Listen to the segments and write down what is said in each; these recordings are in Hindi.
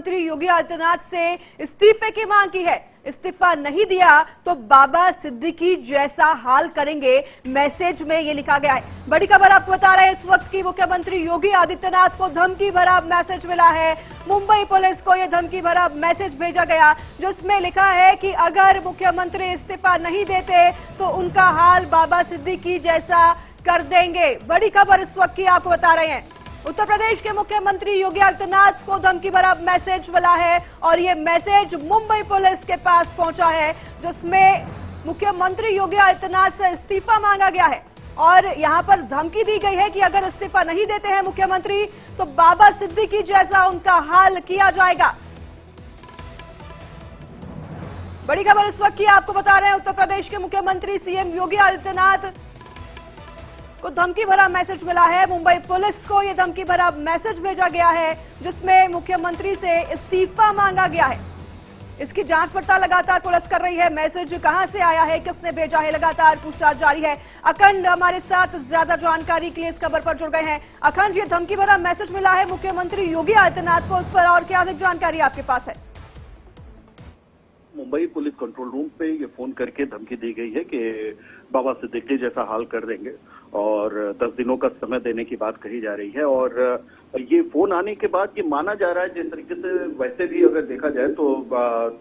मुख्यमंत्री योगी आदित्यनाथ से इस्तीफे की मांग की है। इस्तीफा नहीं दिया तो बाबा सिद्दीकी जैसा हाल करेंगे, मैसेज में ये लिखा गया है। बड़ी खबर आपको बता रहे हैं इस वक्त की मुख्यमंत्री योगी आदित्यनाथ को धमकी भरा मैसेज मिला है। मुंबई पुलिस को यह धमकी भरा मैसेज भेजा गया जिसमें लिखा है कि अगर मुख्यमंत्री इस्तीफा नहीं देते तो उनका हाल बाबा सिद्दीकी जैसा कर देंगे। बड़ी खबर इस वक्त की आपको बता रहे हैं। उत्तर प्रदेश के मुख्यमंत्री योगी आदित्यनाथ को धमकी भरा मैसेज मिला है और ये मैसेज मुंबई पुलिस के पास पहुंचा है जिसमें मुख्यमंत्री योगी आदित्यनाथ से इस्तीफा मांगा गया है और यहां पर धमकी दी गई है कि अगर इस्तीफा नहीं देते हैं मुख्यमंत्री तो बाबा सिद्दीकी जैसा उनका हाल किया जाएगा। बड़ी खबर इस वक्त की आपको बता रहे हैं। उत्तर प्रदेश के मुख्यमंत्री सीएम योगी आदित्यनाथ को धमकी भरा मैसेज मिला है। मुंबई पुलिस को यह धमकी भरा मैसेज भेजा गया है जिसमें मुख्यमंत्री से इस्तीफा मांगा गया है। इसकी जांच पड़ताल लगातार पुलिस कर रही है। मैसेज कहां से आया है, किसने भेजा है, लगातार पूछताछ जारी है। अखंड हमारे साथ ज्यादा जानकारी के लिए इस खबर पर जुड़ गए हैं। अखंड, ये धमकी भरा मैसेज मिला है मुख्यमंत्री योगी आदित्यनाथ को, उस पर और क्या अधिक जानकारी आपके पास है? मुंबई पुलिस कंट्रोल रूम पे ये फोन करके धमकी दी गई है कि बाबा सिद्दीकी जैसा हाल कर देंगे और 10 दिनों का समय देने की बात कही जा रही है। और ये फोन आने के बाद ये माना जा रहा है, जिस तरीके से वैसे भी अगर देखा जाए तो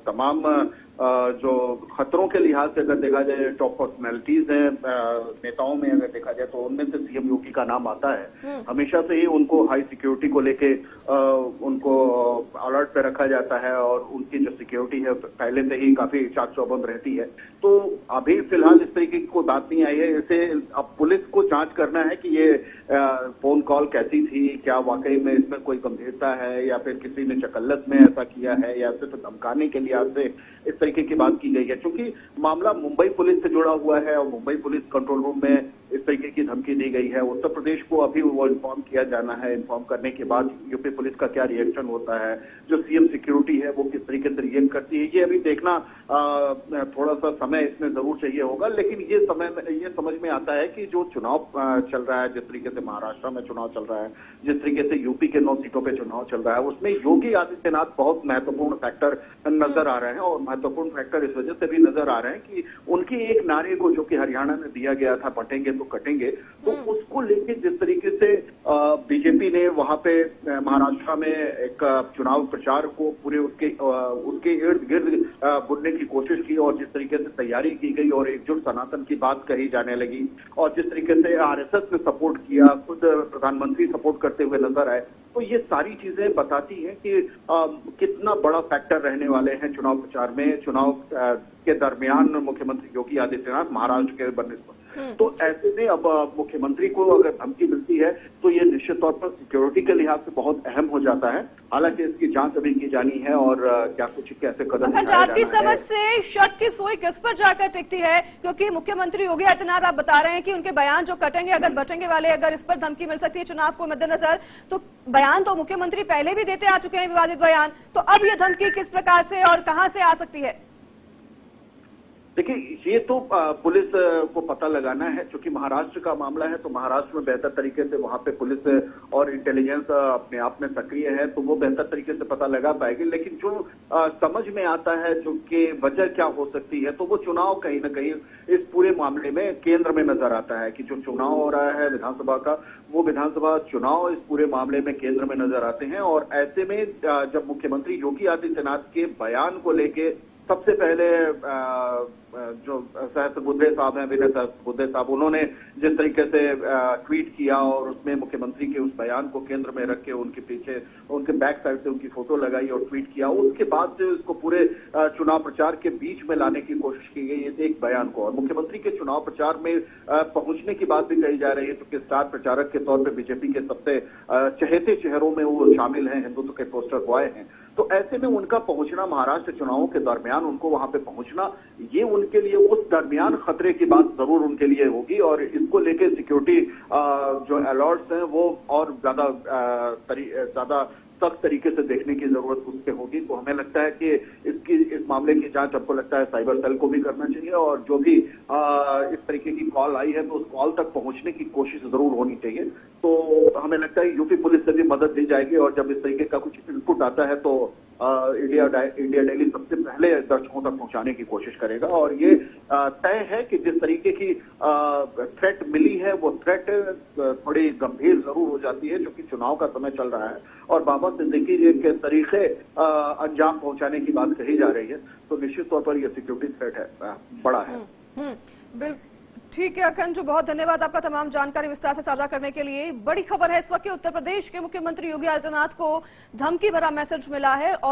तमाम जो खतरों के लिहाज से अगर देखा जाए, टॉप पर्सनैलिटीज हैं नेताओं में अगर देखा जाए तो उनमें से सीएम योगी का नाम आता है। हमेशा से ही उनको हाई सिक्योरिटी को लेके उनको अलर्ट पे रखा जाता है और उनकी जो सिक्योरिटी है पहले से ही काफी चाक चौबंद रहती है। तो अभी फिलहाल इस तरीके की कोई बात नहीं आई है। इसे अब पुलिस को जांच करना है कि ये फोन कॉल कैसी थी, क्या वाकई में इसमें कोई गंभीरता है या फिर किसी ने चकल्लत में ऐसा किया है या सिर्फ धमकाने के लिहाज से इस तरीके की बात की गई है। क्योंकि मामला मुंबई पुलिस से जुड़ा हुआ है और मुंबई पुलिस कंट्रोल रूम में इस तरीके की धमकी दी गई है। उत्तर प्रदेश को अभी वो इन्फॉर्म किया जाना है। इन्फॉर्म करने के बाद यूपी पुलिस का क्या रिएक्शन होता है, जो सीएम सिक्योरिटी है वो किस तरीके से रिएक्ट करती है, ये अभी देखना थोड़ा सा समय इसमें जरूर चाहिए होगा। लेकिन ये समझ में आता है कि जो चुनाव चल रहा है, जिस तरीके से महाराष्ट्र में चुनाव चल रहा है, जिस तरीके से यूपी के 9 सीटों पे चुनाव चल रहा है, उसमें योगी आदित्यनाथ बहुत महत्वपूर्ण फैक्टर नजर आ रहे हैं। और महत्वपूर्ण फैक्टर इस वजह से भी नजर आ रहे हैं कि उनकी एक नारे को जो कि हरियाणा में दिया गया था, बटेंगे तो कटेंगे, तो उसको लेके जिस तरीके से बीजेपी ने वहां पे महाराष्ट्र में एक चुनाव प्रचार को पूरे उसके इर्द गिर्द बुनने की कोशिश की और जिस तरीके से तैयारी की गई और एकजुट सनातन की बात कही जाने लगी और जिस तरीके से आरएसएस ने सपोर्ट किया, खुद प्रधानमंत्री सपोर्ट करते हुए नजर आए, तो ये सारी चीजें बताती हैं कि कितना बड़ा फैक्टर रहने वाले हैं चुनाव प्रचार में, चुनाव के दरमियान मुख्यमंत्री योगी आदित्यनाथ महाराष्ट्र के बनने पर। तो ऐसे में अब मुख्यमंत्री को अगर धमकी मिलती है तो ये निश्चित तौर पर सिक्योरिटी के लिहाज से बहुत अहम हो जाता है। हालांकि इसकी जांच अभी की जानी है और क्या कुछ कैसे कदम आपकी समझ से शक की सुई किस पर जाकर टिकती है? क्योंकि मुख्यमंत्री योगी आदित्यनाथ आप बता रहे हैं कि उनके बयान जो कटेंगे, अगर बचेंगे वाले, अगर इस पर धमकी मिल सकती है चुनाव को मद्देनजर, तो बयान तो मुख्यमंत्री पहले भी देते आ चुके हैं, विवादित बयान, तो अब ये धमकी किस प्रकार से और कहां से आ सकती है? देखिए, ये तो पुलिस को पता लगाना है। क्योंकि महाराष्ट्र का मामला है तो महाराष्ट्र में बेहतर तरीके से वहां पे पुलिस और इंटेलिजेंस अपने आप में सक्रिय है, तो वो बेहतर तरीके से पता लगा पाएगी। लेकिन जो समझ में आता है जो कि वजह क्या हो सकती है, तो वो चुनाव कहीं ना कहीं इस पूरे मामले में केंद्र में नजर आता है कि जो चुनाव हो रहा है विधानसभा का, वो विधानसभा चुनाव इस पूरे मामले में केंद्र में नजर आते हैं। और ऐसे में जब मुख्यमंत्री योगी आदित्यनाथ के बयान को लेके सबसे पहले जो सहस्त्रबुद्धे साहब हैं, विनय सहस्त्रबुद्धे साहब, उन्होंने जिस तरीके से ट्वीट किया और उसमें मुख्यमंत्री के उस बयान को केंद्र में रख के उनके पीछे उनके बैक साइड से उनकी फोटो लगाई और ट्वीट किया, उसके बाद से उसको पूरे चुनाव प्रचार के बीच में लाने की कोशिश की गई एक बयान को। और मुख्यमंत्री के चुनाव प्रचार में पहुंचने की बात भी कही जा रही है, क्योंकि स्टार प्रचारक के तौर पर बीजेपी के सबसे चहेते चेहरों में वो शामिल हैं, हिंदुत्व के पोस्टर बॉय हैं। तो ऐसे में उनका पहुंचना महाराष्ट्र चुनावों के दरमियान, उनको वहां पे पहुंचना, ये उनके लिए उस दरमियान खतरे की बात जरूर उनके लिए होगी। और इसको लेके सिक्योरिटी जो अलर्ट्स हैं वो और ज्यादा सख्त तरीके से देखने की जरूरत उस पर होगी। तो हमें लगता है कि इस मामले की जांच हमको लगता है साइबर सेल को भी करना चाहिए, और जो भी इस तरीके की कॉल आई है तो उस कॉल तक पहुंचने की कोशिश जरूर होनी चाहिए। तो हमें लगता है यूपी पुलिस से भी मदद दी जाएगी, और जब इस तरीके का कुछ इनपुट आता है तो इंडिया डेली सबसे पहले दर्शकों तक पहुंचाने की कोशिश करेगा। और ये तय है कि जिस तरीके की थ्रेट मिली है वो थ्रेट थोड़ी गंभीर जरूर हो जाती है, क्योंकि चुनाव का समय चल रहा है और बाबा सिद्दीकी जी के तरीके अंजाम पहुंचाने की बात कही जा रही है। तो निश्चित तौर पर यह सिक्योरिटी थ्रेट है, बड़ा है। बिल्कुल ठीक है अखंड, बहुत धन्यवाद आपका तमाम जानकारी विस्तार से साझा करने के लिए। बड़ी खबर है इस वक्त उत्तर प्रदेश के मुख्यमंत्री योगी आदित्यनाथ को धमकी भरा मैसेज मिला है।